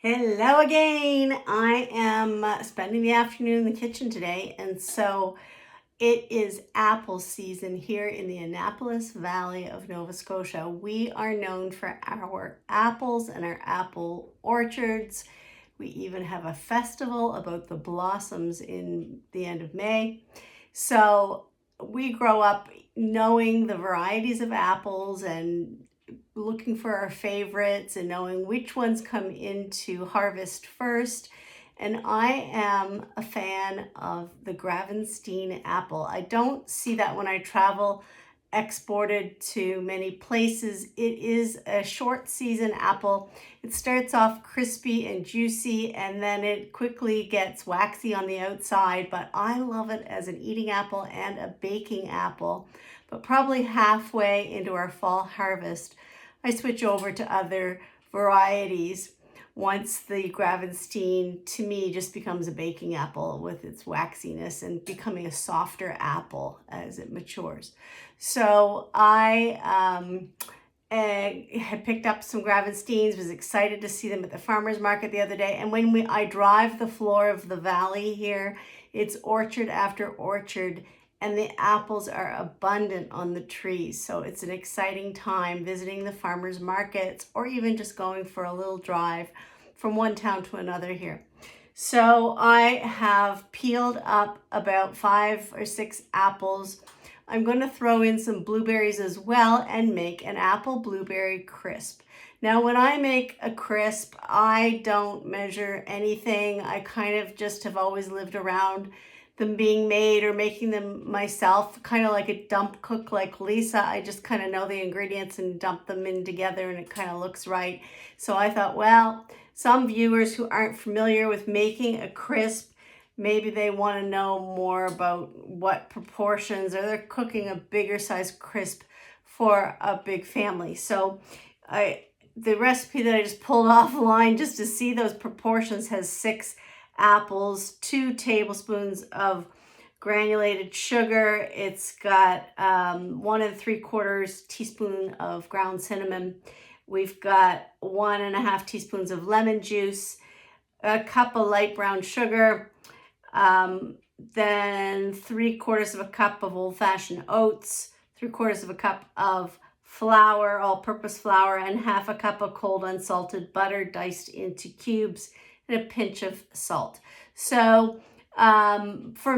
Hello again. I am spending the afternoon in the kitchen today, and so it is apple season here in the Annapolis Valley of Nova Scotia. We are known for our apples and our apple orchards. We even have a festival about the blossoms in the end of May. So we grow up knowing the varieties of apples and looking for our favorites and knowing which ones come into harvest first. And I am a fan of the Gravenstein apple. I don't see that when I travel exported to many places. It is a short season apple. It starts off crispy and juicy and then it quickly gets waxy on the outside, but I love it as an eating apple and a baking apple. But probably halfway into our fall harvest, I switch over to other varieties once the Gravenstein, to me, just becomes a baking apple with its waxiness and becoming a softer apple as it matures. So I had picked up some Gravensteins, was excited to see them at the farmer's market the other day. And when I drive the floor of the valley here, it's orchard after orchard, and the apples are abundant on the trees. So it's an exciting time visiting the farmers markets or even just going for a little drive from one town to another here. So I have peeled up about 5 or 6 apples. I'm going to throw in some blueberries as well and make an apple blueberry crisp. Now, when I make a crisp, I don't measure anything. I kind of just have always lived around them being made or making them myself, kind of like a dump cook like Lisa. I just kind of know the ingredients and dump them in together and it kind of looks right. So I thought, well, some viewers who aren't familiar with making a crisp, maybe they want to know more about what proportions, or they're cooking a bigger size crisp for a big family. So the recipe that I just pulled offline just to see those proportions has 6 apples, 2 tablespoons of granulated sugar. It's got 1 3/4 teaspoon of ground cinnamon. We've got 1.5 teaspoons of lemon juice, a cup of light brown sugar, then 3/4 of a cup of old-fashioned oats, 3/4 of a cup of flour, all-purpose flour, and 1/2 cup of cold unsalted butter diced into cubes, and a pinch of salt. So for